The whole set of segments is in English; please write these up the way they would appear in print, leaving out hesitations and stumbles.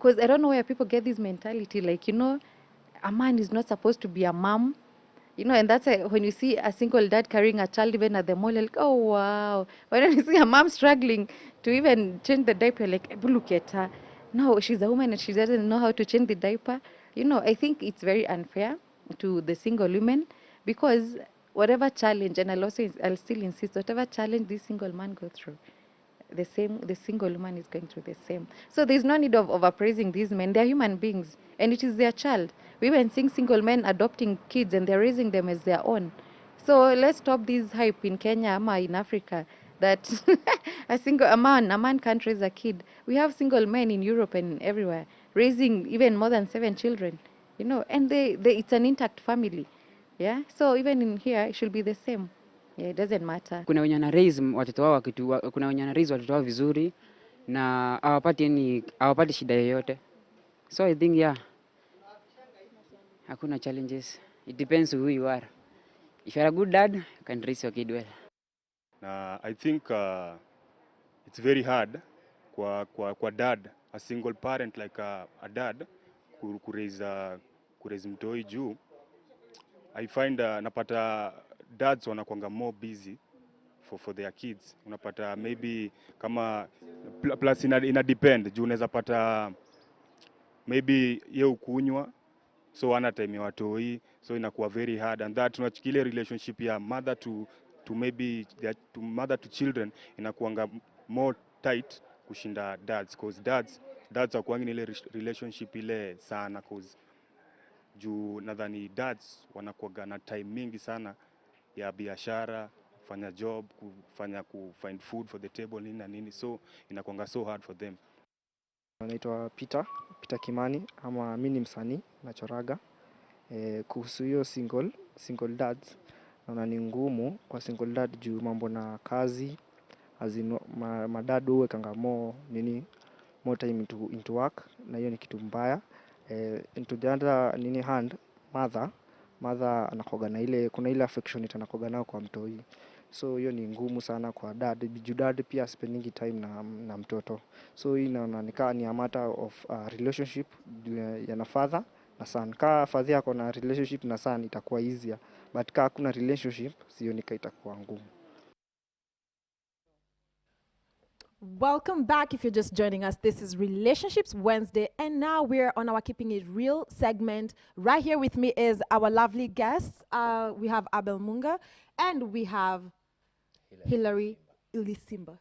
Because I don't know where people get this mentality, like, a man is not supposed to be a mom. And that's when you see a single dad carrying a child even at the mall, you're like, oh, wow. But when you see a mom struggling to even change the diaper, you're like, look at her. No, she's a woman and she doesn't know how to change the diaper. I think it's very unfair to the single women, because whatever challenge, and I'll still insist, whatever challenge this single man goes through, the single woman is going through the same. So there's no need of overpraising these men. They're human beings, and it is their child. We even seeing single men adopting kids, and they're raising them as their own. So let's stop this hype in Kenya ama in Africa that a man can't raise a kid. We have single men in Europe and everywhere raising even more than 7 children. And it's an intact family. Yeah. So even in here, it should be the same. Yeah, it doesn't matter. Kuna wenye na raise watoto wao kuna wenye na raise watoto wao vizuri na hawapati shida yoyote. So I think hakuna challenges. It depends who you are. If you're a good dad, you can raise your kid well. I think it's very hard kwa dad, a single parent like a dad kuraise mtoi juu. I find napata dads wanakuanga more busy for their kids. Unapata maybe kama plus ina depend juu unaweza pata maybe ye ukunywa, so ana time ya watoi, so inakuwa very hard, and that tunachikilia relationship ya mother to maybe to mother to children inakuanga more tight kushinda dads, because dads hakuangi ile relationship ile sana, cause juu nadhani dads wanakuaga na time mingi sana ya biashara, kufanya job, find food for the table, nini na nini, so inakuanga so hard for them. Naitwa Peter Kimani, ama mimi ni msanii nachoraga. Kuhusu hiyo single dads, naona ni ngumu kwa single dad juu mambo na kazi, madad huwe kanga more time into work, na hiyo ni kitu mbaya. Into the other hand, mother anakoga na kuna ile affection anakoga nao kwa mtoi. So hiyo ni ngumu sana kwa dad. Juu dad pia spending time na mtoto. So hii inaonekana ni a matter of relationship ya father na son. Ka father yako na relationship na son itakuwa easier, but ka kuna relationship sioni ka itakuwa ngumu. Welcome back. If you're just joining us, this is Relationships Wednesday, and now we're on our Keeping It Real segment. Right here with me is our lovely guests. We have Abel Munga and we have Hillary Ilisimba.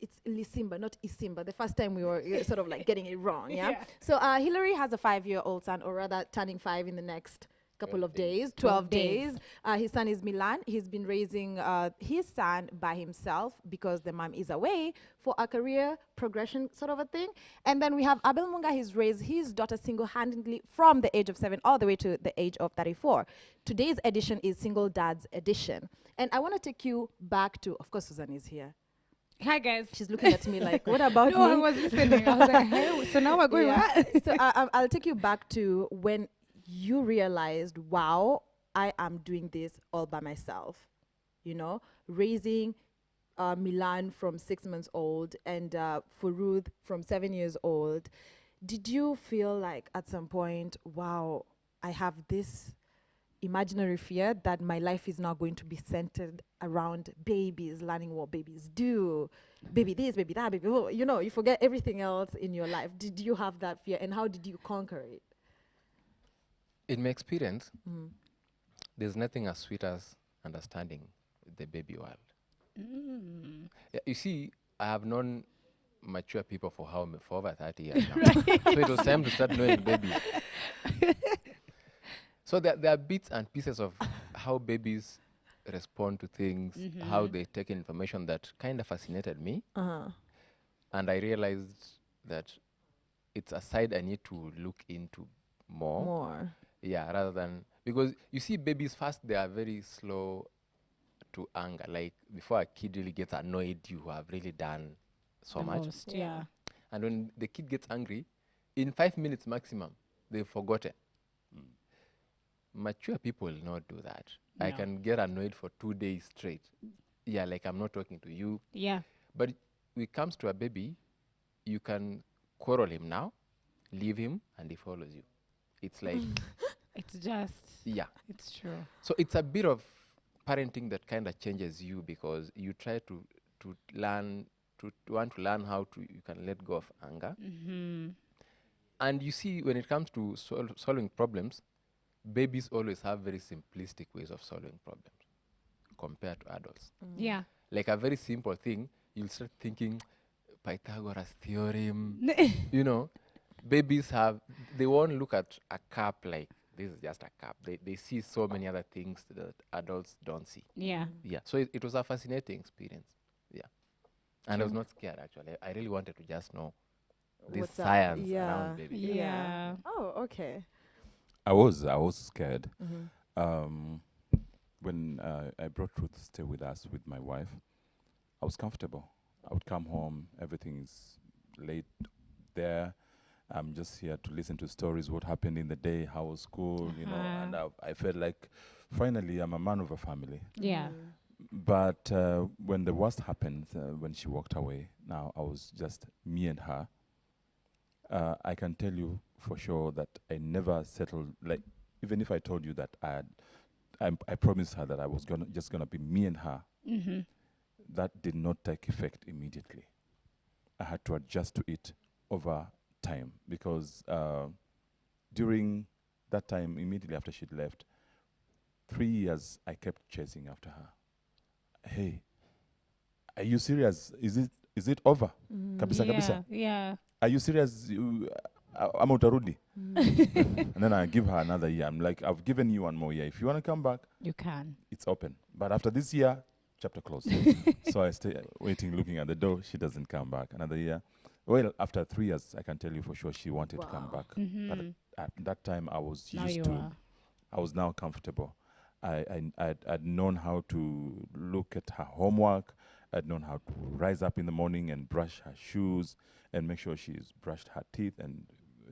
It's Ilisimba, not Isimba. The first time we were sort of like getting it wrong, yeah? So Hillary has a 5-year-old son, or rather turning 5 in the next couple of days, 12 days. His son is Milan. He's been raising his son by himself because the mom is away for a career progression sort of a thing. And then we have Abel Munga. He's raised his daughter single-handedly from the age of 7 all the way to the age of 34. Today's edition is Single Dad's Edition. And I want to take you back to, of course, Susan is here. Hi, guys. She's looking at me like, what about me? No, I was listening. I was like, hey, so now we're going what? So I'll take you back to when you realized, wow, I am doing this all by myself, raising Milan from 6 months old and Furud from 7 years old. Did you feel like at some point, wow, I have this imaginary fear that my life is now going to be centered around babies, learning what babies do, baby this, baby that, baby, you forget everything else in your life. Did you have that fear, and how did you conquer it? In my experience, there's nothing as sweet as understanding the baby world. Yeah, you see, I have known mature people for over 30 years now. So it was time to start knowing babies. So there are bits and pieces of how babies respond to things, how they take in information that kind of fascinated me. And I realized that it's a side I need to look into more. Yeah, rather than, because you see babies first, they are very slow to anger. Like before a kid really gets annoyed, you have really done so much. Yeah. And when the kid gets angry, in 5 minutes maximum, they've forgotten. Mature people will not do that. No. I can get annoyed for 2 days straight. Yeah, like I'm not talking to you. Yeah. But when it comes to a baby, you can quarrel him now, leave him and he follows you. It's like, It's just, yeah. it's true. So it's a bit of parenting that kind of changes you because you try to learn to want to learn how to you can let go of anger. Mm-hmm. And you see, when it comes to solving problems, babies always have very simplistic ways of solving problems compared to adults. Yeah. Like a very simple thing, you'll start thinking Pythagoras theorem. You know, babies they won't look at a cup like this is just a cup. They see so many other things that adults don't see. Yeah. Yeah. So it was a fascinating experience. Yeah. And I was not scared actually. I really wanted to just know this What's up? science Yeah. around babies. Yeah. Oh, okay. I was scared. Mm-hmm. When I brought Ruth to stay with us with my wife, I was comfortable. I would come home, everything is late there. I'm just here to listen to stories, what happened in the day, how was school, you know, and I felt like finally I'm a man of a family. Yeah. But when the worst happened, when she walked away, now I was just me and her. I can tell you for sure that I never settled, like, even if I told you that I promised her that I was just gonna be me and her, Mm-hmm. that did not take effect immediately. I had to adjust to it over time because during that time, immediately after she'd left, 3 years I kept chasing after her. Hey, are you serious? Is it over? Kabisa kabisa. Yeah. Are you serious? I'm utarudi. And then I give her another year. I'm like, I've given you one more year. If you want to come back, You can. it's open. But after this year, chapter closed. So I stay waiting, looking at the door. She doesn't come back. Another year. Well, after 3 years, I can tell you for sure she wanted to come back. But at that time, I was Now used you to. are. I was now comfortable. I'd known how to look at her homework. I'd known how to rise up in the morning and brush her shoes and make sure she's brushed her teeth and,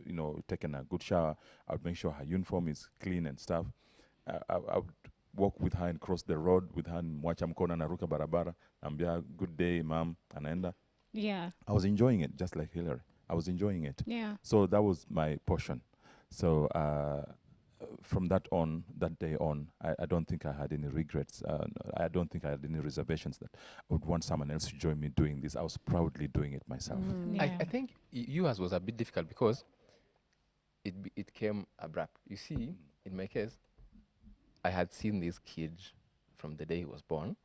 you know, taken a good shower. I would make sure her uniform is clean and stuff. I would walk with her and cross the road with her and mwacha mkono naruka barabara. Ambia, good day, mom, anaenda. Yeah. I was enjoying it, just like Hillary. I was enjoying it. Yeah. So that was my portion. So from that day on, I don't think I had any regrets. I don't think I had any reservations that I would want someone else to join me doing this. I was proudly doing it myself. Yeah. I think yours was a bit difficult because it came abrupt. You see, in my case, I had seen this kid from the day he was born.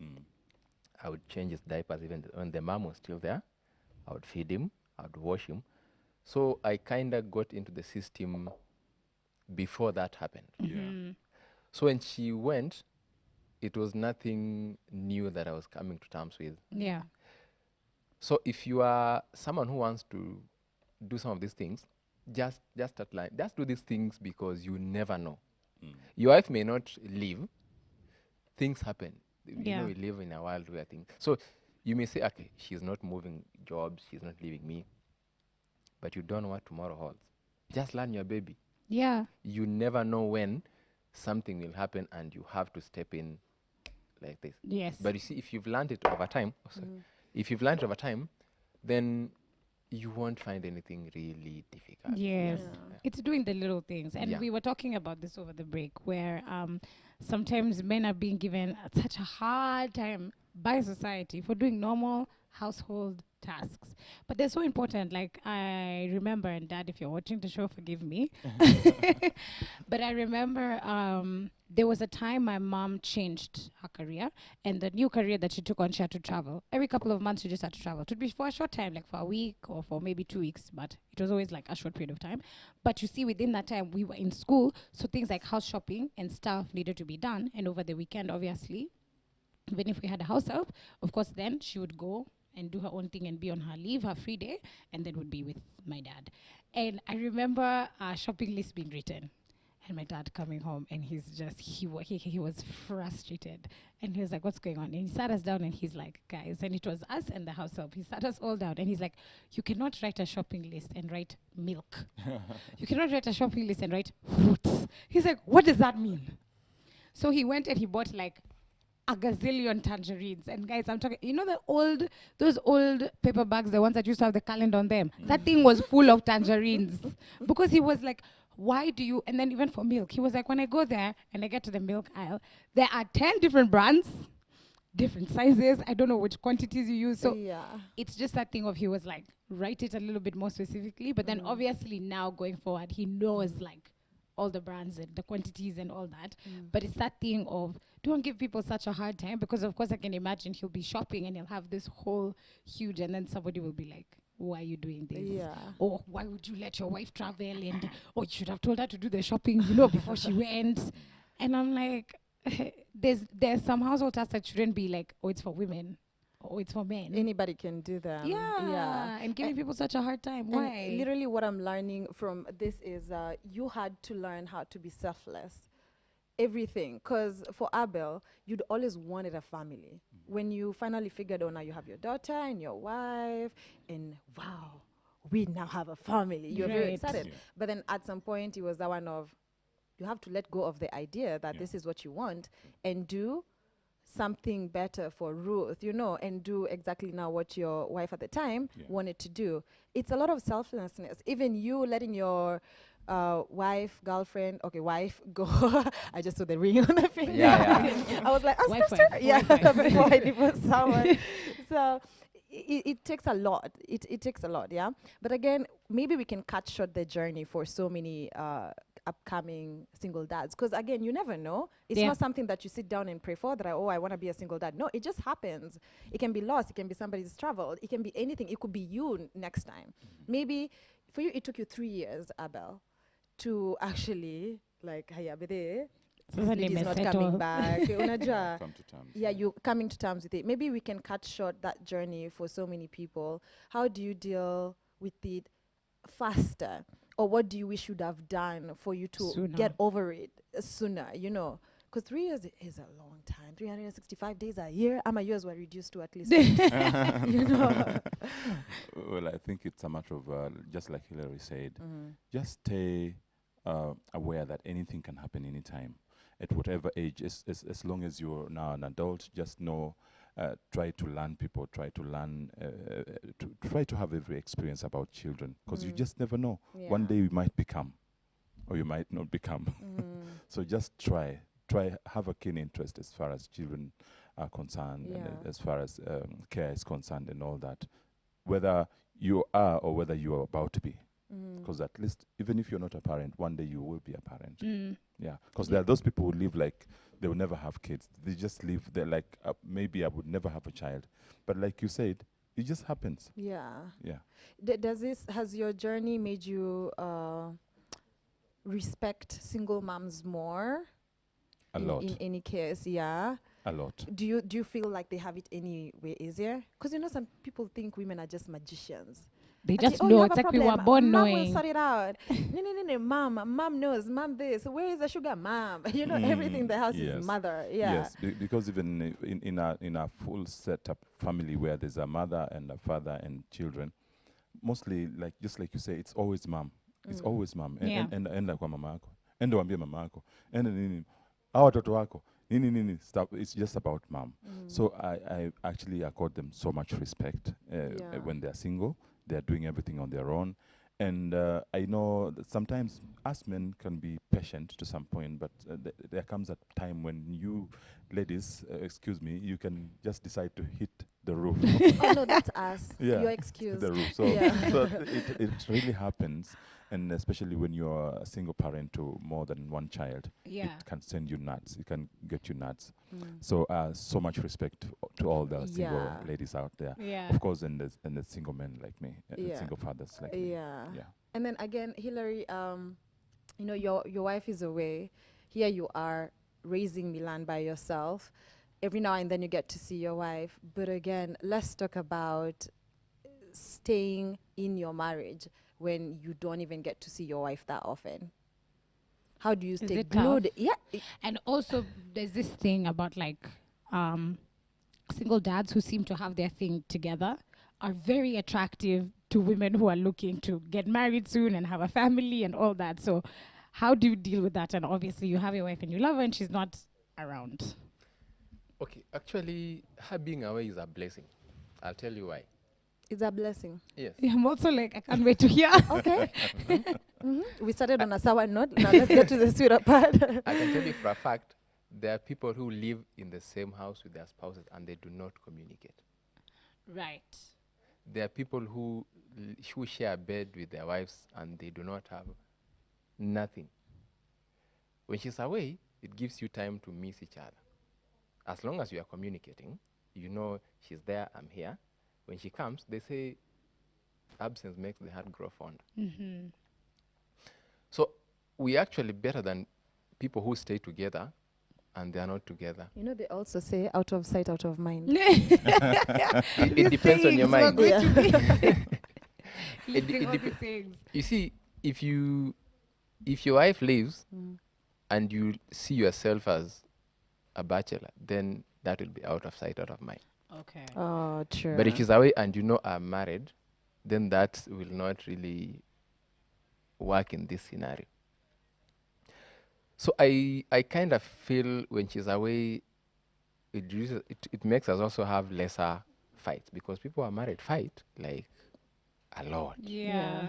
I would change his diapers even when the mom was still there. I would feed him. I would wash him. So I kind of got into the system before that happened. Yeah. So when she went, it was nothing new that I was coming to terms with. Yeah. So if you are someone who wants to do some of these things, just start line. Just do these things because you never know. Your wife may not leave. Things happen. You Yeah. know, we live in a world where things. So you may say, okay, she's not moving jobs, she's not leaving me, but you don't know what tomorrow holds. Just learn your baby. Yeah. You never know when something will happen and you have to step in like this. Yes. But you see, if you've learned it over time, if you've learned it over time, then you won't find anything really difficult. Yes. It's doing the little things. And Yeah. we were talking about this over the break where sometimes men are being given such a hard time by society for doing normal household tasks. But they're so important. Like I remember, and Dad, if you're watching the show, forgive me. But I remember there was a time my mom changed her career, and the new career that she took on, she had to travel. Every couple of months, she just had to travel. It would be for a short time, like for a week or for maybe 2 weeks, but it was always like a short period of time. But you see, within that time, we were in school, so things like house shopping and stuff needed to be done. And over the weekend, obviously, even if we had a house help, of course, then she would go and do her own thing and be on her leave, her free day, and then would be with my dad. And I remember a shopping list being written, and my dad coming home, and he's just, he was frustrated. And he was like, what's going on? And he sat us down, and he's like, guys, and it was us and the house help. He sat us all down, and he's like, you cannot write a shopping list and write milk. You cannot write a shopping list and write fruits. He's like, what does that mean? So he went and he bought like a gazillion tangerines. And guys, I'm talking, you know those old paper bags, the ones that used to have the calendar on them? That thing was full of tangerines. Because he was like, why do you, and then even for milk, he was like, when I go there and I get to the milk aisle, there are 10 different brands, different sizes. I don't know which quantities you use. So yeah. it's just that thing of, he was like, write it a little bit more specifically. But then obviously now going forward, he knows like all the brands and the quantities and all that. But it's that thing of, don't give people such a hard time, because of course I can imagine he'll be shopping and he'll have this whole huge, and then somebody will be like, why are you doing this? Yeah. Or why would you let your wife travel? And you should have told her to do the shopping, you know, before she went. And I'm like, there's some household tasks that shouldn't be like, oh, it's for women, or it's for men. Anybody can do them. Yeah. And giving people such a hard time. Why? And literally what I'm learning from this is you had to learn how to be selfless. Everything. Because for Abel, you'd always wanted a family. When you finally figured out now you have your daughter and your wife, and wow, we now have a family. You're very Right. excited. Yeah. But then at some point, it was that one of, you have to let go of the idea that Yeah. this is what you want and do something better for Ruth, you know, and do exactly now what your wife at the time Yeah. wanted to do. It's a lot of selflessness. Even you letting your wife, girlfriend, wife go. I just saw the ring on the finger. Yeah, I was like, oh, Wife, sister. wife, Yeah, wife, wife. before I divorce someone. So it takes a lot. It takes a lot, yeah. But again, maybe we can cut short the journey for so many upcoming single dads, because again, you never know. It's Yeah. not something that you sit down and pray for, that I want to be a single dad. No, it just happens. It can be lost. It can be somebody's traveled. It can be anything. It could be you next time. Maybe for you, it took you 3 years, Abel, to actually like, haya bede, this Sasa lady's not nimesettle. coming back. Unajua? Come to terms. Yeah, you coming to terms with it. Maybe we can cut short that journey for so many people. How do you deal with it faster? Or what do you wish you'd have done for you to Sooner. get over it sooner, you know? Because 3 years is a long time. 365 days a year. Yours were reduced to at least 20, you know? Well, I think it's a matter of, just like Hillary said, just stay aware that anything can happen anytime, at whatever age. As long as you're now an adult, just know, try to learn people, try to learn, try to have every experience about children, because you just never know. One day you might become, or you might not become. So just try, have a keen interest as far as children are concerned, and Yeah. as far as care is concerned and all that, whether you are or whether you are about to be. Because at least, even if you're not a parent, one day you will be a parent. Yeah, because there are those people who live like they will never have kids. They just live, they're like, maybe I would never have a child. But like you said, it just happens. Yeah. Yeah. Has your journey made you respect single moms more? A lot. In any case, yeah. A lot. Do you feel like they have it any way easier? Because you know some people think women are just magicians. They Ati, just you know. have It's a like we were problem. born Mom knowing. will sort it out. No, mom knows, mom this. Where is the sugar, mom? You know, everything in the house Yes. is mother. Yeah. Yes, because even in a full setup family where there's a mother and a father and children, mostly like just like you say, it's always mom. It's always mom. Yeah. Enda kwa mama yako. Enda waambie mama yako. Enda nini. Hao watoto wako. Nini. Stuff. It's just about mom. So I actually accord them so much respect when they're single. They're doing everything on their own. And I know that sometimes us men can be patient to some point, but there comes a time when you ladies, you can just decide to hit the roof. Oh no, that's us. Yeah, You're excused. the roof. So, Yeah. so it really happens, and especially when you're a single parent to more than one child, Yeah. it can send you nuts. It can get you nuts. So so much respect to all the single Yeah. ladies out there. Yeah. Of course, and the single men like me, Yeah. single fathers like me. Yeah. Yeah. And then again, Hillary, you know, your wife is away. Here you are raising Milan by yourself. Every now and then you get to see your wife. But again, let's talk about staying in your marriage when you don't even get to see your wife that often. How do you stay it tough? glued? Yeah. And also, there's this thing about like single dads who seem to have their thing together are very attractive to women who are looking to get married soon and have a family and all that. So, how do you deal with that? And obviously, you have your wife and you love her, and she's not around. Okay, actually, her being away is a blessing. I'll tell you why. It's a blessing. Yes. Yeah, I'm also like, I can't wait to hear. Okay. We started on a sour note. Now let's get to the sweeter part. I can tell you for a fact, there are people who live in the same house with their spouses and they do not communicate. Right. There are people who who share a bed with their wives and they do not have nothing. When she's away, it gives you time to miss each other. As long as you are communicating, you know she's there, I'm here. When she comes, they say absence makes the heart grow fond. Mm-hmm. So we actually better than people who stay together and they are not together. You know, they also say out of sight, out of mind. It depends on your mind. It You see, if your wife leaves and you see yourself as a bachelor, then that will be out of sight, out of mind. Okay. Oh, true. But if she's away and you know I'm married, then that will not really work in this scenario. So I kind of feel when she's away, it makes us also have lesser fights because people who are married fight like a lot. Yeah.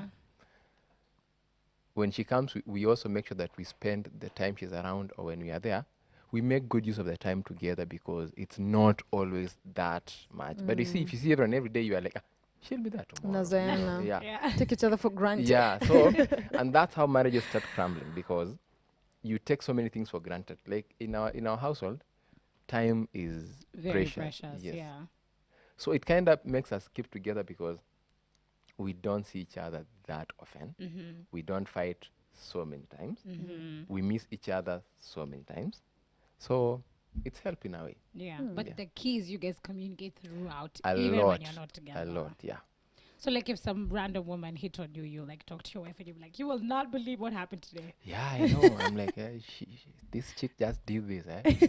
When she comes, we also make sure that we spend the time she's around or when we are there, we make good use of the time together because it's not always that much. But you see, if you see everyone every day, you are like, she'll be there tomorrow. Nazoeana. Yeah. Take each other for granted. Yeah. So, and that's how marriages start crumbling because you take so many things for granted. Like in our household, time is Very precious. precious. Yes. Yeah. So it kind of makes us keep together because we don't see each other that often. Mm-hmm. We don't fight so many times. Mm-hmm. We miss each other so many times. So it's helping a way. Yeah. But Yeah. the key is you guys communicate throughout, A even lot. when you're not together. A lot, yeah. So like if some random woman hit on you, you like talk to your wife and you're like, you will not believe what happened today. Yeah, I know. I'm like, this chick just did this, eh?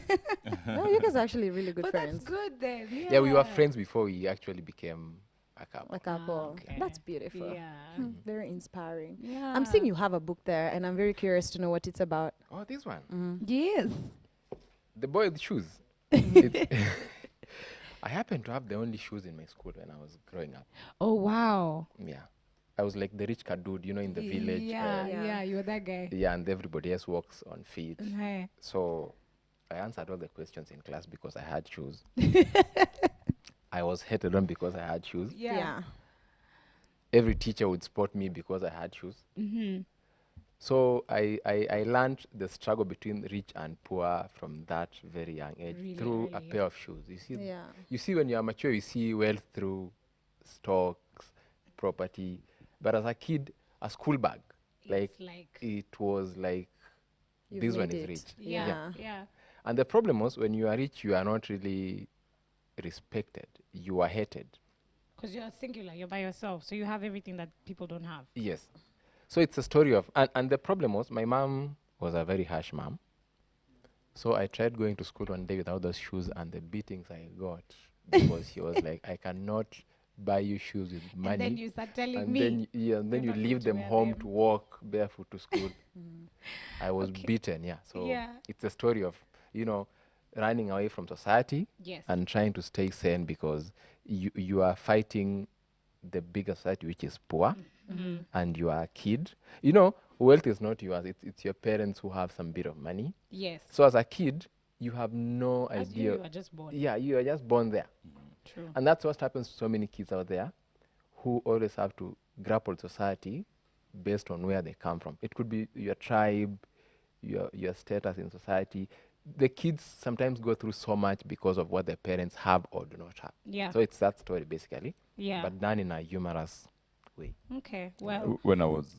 No, you guys are actually really good But friends. that's good then. Yeah. Yeah, we were friends before we actually became a couple. A couple. okay. That's beautiful. Yeah. Very inspiring. Yeah. I'm seeing you have a book there, and I'm very curious to know what it's about. Oh, this one. Yes. The boy with shoes. It's I happened to have the only shoes in my school when I was growing up. Oh wow. Yeah. I was like the rich cat dude, in the village. Yeah, Yeah. yeah, you were that guy. Yeah, and everybody else walks on feet. Hey. So I answered all the questions in class because I had shoes. I was hated on because I had shoes. Yeah. Every teacher would spot me because I had shoes. Mm-hmm. So I learned the struggle between rich and poor from that very young age Really through a early. pair of shoes. You see, Yeah. you see when you are mature, you see wealth through stocks, property. But as a kid, a school bag, It's like it was like, You've this one made is it. rich. yeah, yeah. And the problem was when you are rich, you are not really respected. You are hated. Because you're singular, you're by yourself, so you have everything that people don't have. Yes. So it's a story of, and the problem was my mom was a very harsh mom. So I tried going to school one day without those shoes and the beatings I got because she was like, I cannot buy you shoes with money. And then you start telling and me. then you you're leave not going to them wear home them. to walk barefoot to school. I was Okay. beaten, yeah. So Yeah. it's a story of, running away from society Yes. and trying to stay sane because you are fighting the bigger society, which is poor, Mm-hmm. and you are a kid. Wealth is not yours. It's your parents who have some bit of money. Yes. So as a kid, you have no As idea. you are just born. Yeah, you are just born there. True. And that's what happens to so many kids out there who always have to grapple with society based on where they come from. It could be your tribe, your status in society. The kids sometimes go through so much because of what their parents have or do not have. Yeah. So it's that story basically, Yeah. but done in a humorous way. Okay. Well. When I was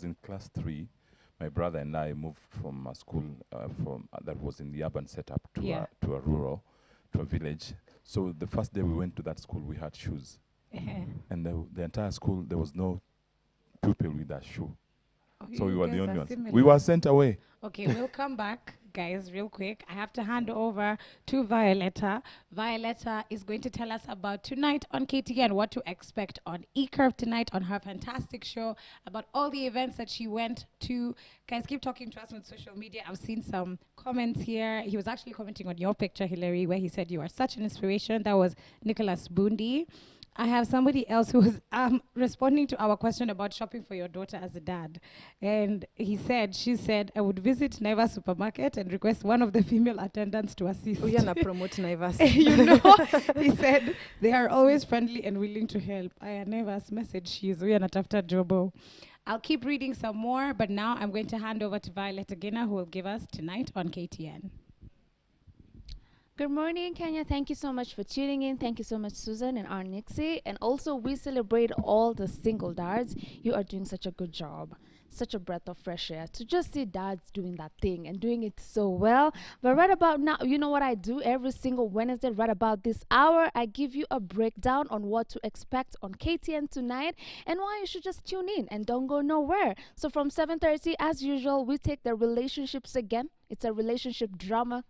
in class 3, my brother and I moved from a school that was in the urban setup to Yeah. a village. So the first day we went to that school, we had shoes, and the entire school there was no pupil with a shoe. Oh, So we you were the guys only are ones. similar. We were sent away. Okay, we'll come back guys, real quick. I have to hand over to Violetta. Violetta is going to tell us about tonight on KTN, what to expect on eCurve tonight on her fantastic show, about all the events that she went to. Guys, keep talking to us on social media. I've seen some comments here. He was actually commenting on your picture, Hilary, where he said you are such an inspiration. That was Nicholas Bundi. I have somebody else who was responding to our question about shopping for your daughter as a dad. And she said, I would visit Naivas supermarket and request one of the female attendants to assist. We are promote Naivas. You know, he said, they are always friendly and willing to help. Naivas message, we are not after Jobo. I'll keep reading some more, but now I'm going to hand over to Violet Agena, who will give us tonight on KTN. Good morning, Kenya. Thank you so much for tuning in. Thank you so much, Susan and Arnixie. And also, we celebrate all the single dads. You are doing such a good job. Such a breath of fresh air to just see dads doing that thing and doing it so well. But right about now, you know what I do every single Wednesday, right about this hour, I give you a breakdown on what to expect on KTN tonight and why you should just tune in and don't go nowhere. So from 7:30, as usual, we take the relationships again. It's a relationship drama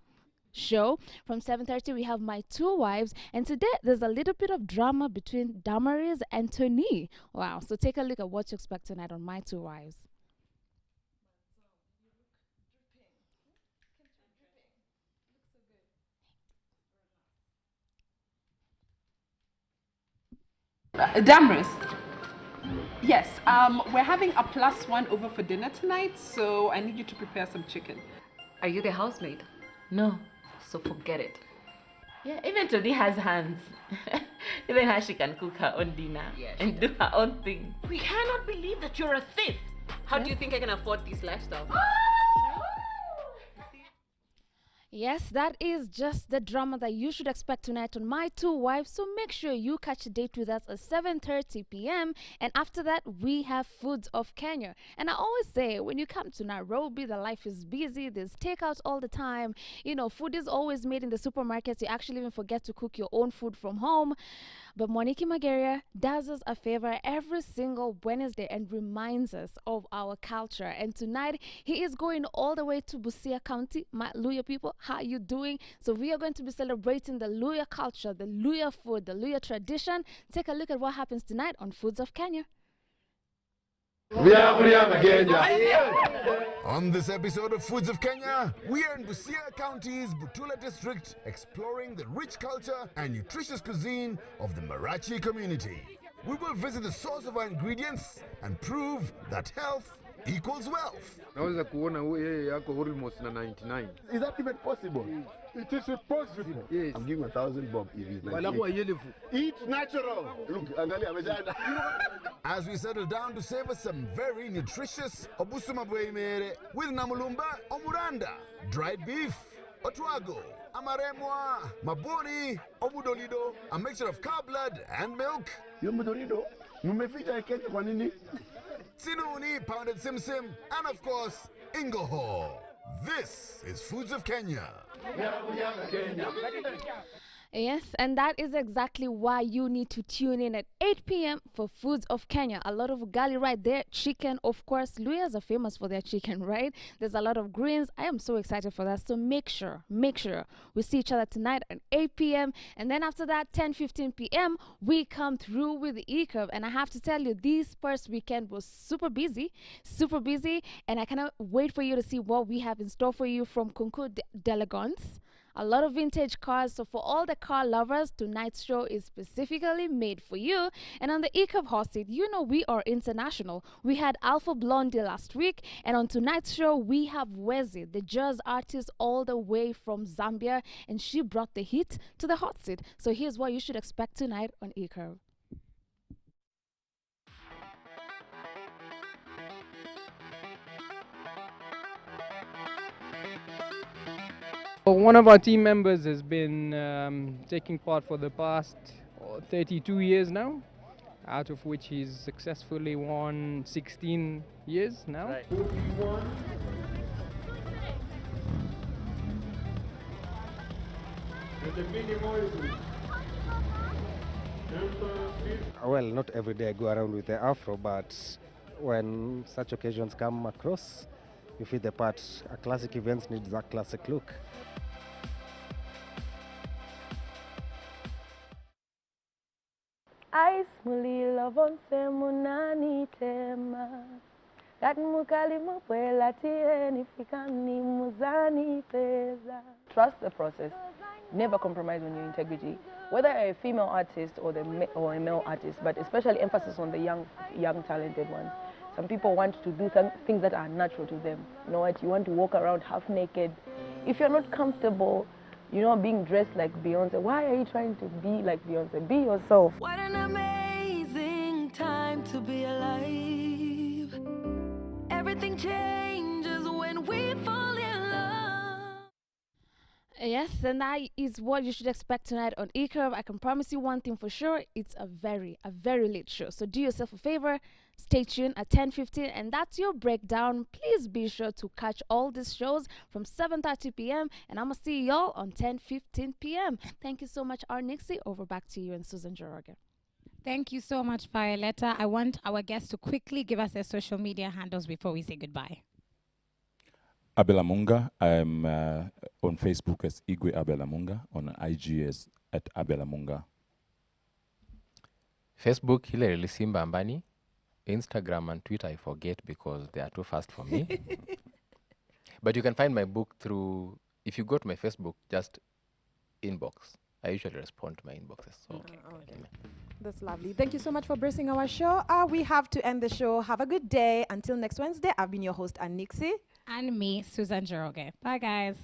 show. From 7:30 we have My Two Wives, and today there's a little bit of drama between Damaris and Tony. Wow, so take a look at what to expect tonight on My Two Wives. Damaris, yes, we're having a +1 over for dinner tonight, so I need you to prepare some chicken. Are you the housemaid? No, so forget it. Yeah, even Tony has hands. Even her, she can cook her own dinner and do her own thing. We cannot believe that you're a thief. How do you think I can afford this lifestyle? Yes, that is just the drama that you should expect tonight on My Two Wives. So make sure you catch a date with us at 7:30 p.m. And after that, we have Foods of Kenya. And I always say, when you come to Nairobi, the life is busy. There's takeout all the time. You know, food is always made in the supermarkets. You actually even forget to cook your own food from home. But Moniki Magaria does us a favor every single Wednesday and reminds us of our culture. And tonight, he is going all the way to Busia County. My Luya people, how you doing? So we are going to be celebrating the Luya culture, the Luya food, the Luya tradition. Take a look at what happens tonight on Foods of Kenya. On this episode of Foods of Kenya, we are in Busia County's Butula district, exploring the rich culture and nutritious cuisine of the Marachi community. We will visit the source of our ingredients and prove that health equals wealth. Naweza kuona yeye yako almost na 99. Is that even possible? It is possible. Yes. I'm giving 1,000 bob if it's 98. Eat natural. Look, angalia amejana. As we settle down to savor some very nutritious obusuma bweimere with namulumba omuranda, dried beef, otwago, amaremwa, maboni, omudolido, a mixture of cow blood and milk. Omudolido? Mumeficha Kenya kwa nini? Sinuni, pounded simsim, and of course, ingoho. This is Foods of Kenya. Yes, and that is exactly why you need to tune in at 8 p.m. for Foods of Kenya. A lot of ugali right there, chicken, of course. Luyas are famous for their chicken, right? There's a lot of greens. I am so excited for that. So make sure we see each other tonight at 8 p.m. And then after that, 10:15 p.m., we come through with the eCurve. And I have to tell you, this first weekend was super busy. And I cannot wait for you to see what we have in store for you from Concours d'Elegance. A lot of vintage cars. So for all the car lovers, tonight's show is specifically made for you. And on the eCurve hot seat, you know we are international. We had Alpha Blondie last week. And on tonight's show, we have Wezi, the jazz artist all the way from Zambia. And she brought the heat to the hot seat. So here's what you should expect tonight on eCurve. One of our team members has been taking part for the past 32 years now, out of which he's successfully won 16 years now. Right. Well, not every day I go around with the afro, but when such occasions come across, you fit the part. A classic event needs a classic look. Ice mulilo vonse munani tema Kat mukali mupwela tieni fikani muzani peza. Trust the process. Never compromise on your integrity. Whether you're a female artist or or a male artist, but especially emphasis on the young talented ones. Some people want to do things that are natural to them. You know what? You want to walk around half naked. If you're not comfortable, you know, being dressed like Beyonce, why are you trying to be like Beyonce? Be yourself. What an amazing time to be alive. Everything changes when we fall in love. Yes, and that is what you should expect tonight on E-Curve. I can promise you one thing for sure. It's a very late show. So do yourself a favor. Stay tuned at 10:15, and that's your breakdown. Please be sure to catch all these shows from 7:30 p.m. And I'm going to see y'all on 10:15 p.m. Thank you so much, our Nixie. Over back to you and Susan Joroge. Thank you so much, Violetta. I want our guests to quickly give us their social media handles before we say goodbye. Abelamunga. I'm on Facebook as Igwe Abelamunga, on IG as at Abelamunga. Facebook, Hilary Lisimba Ambani. Instagram and Twitter, I forget because they are too fast for me. But you can find my book through, if you go to my Facebook, just inbox. I usually respond to my inboxes. So. Okay. That's lovely. Thank you so much for bracing our show. We have to end the show. Have a good day. Until next Wednesday, I've been your host, Anixie. And me, Susan Joroge. Bye, guys.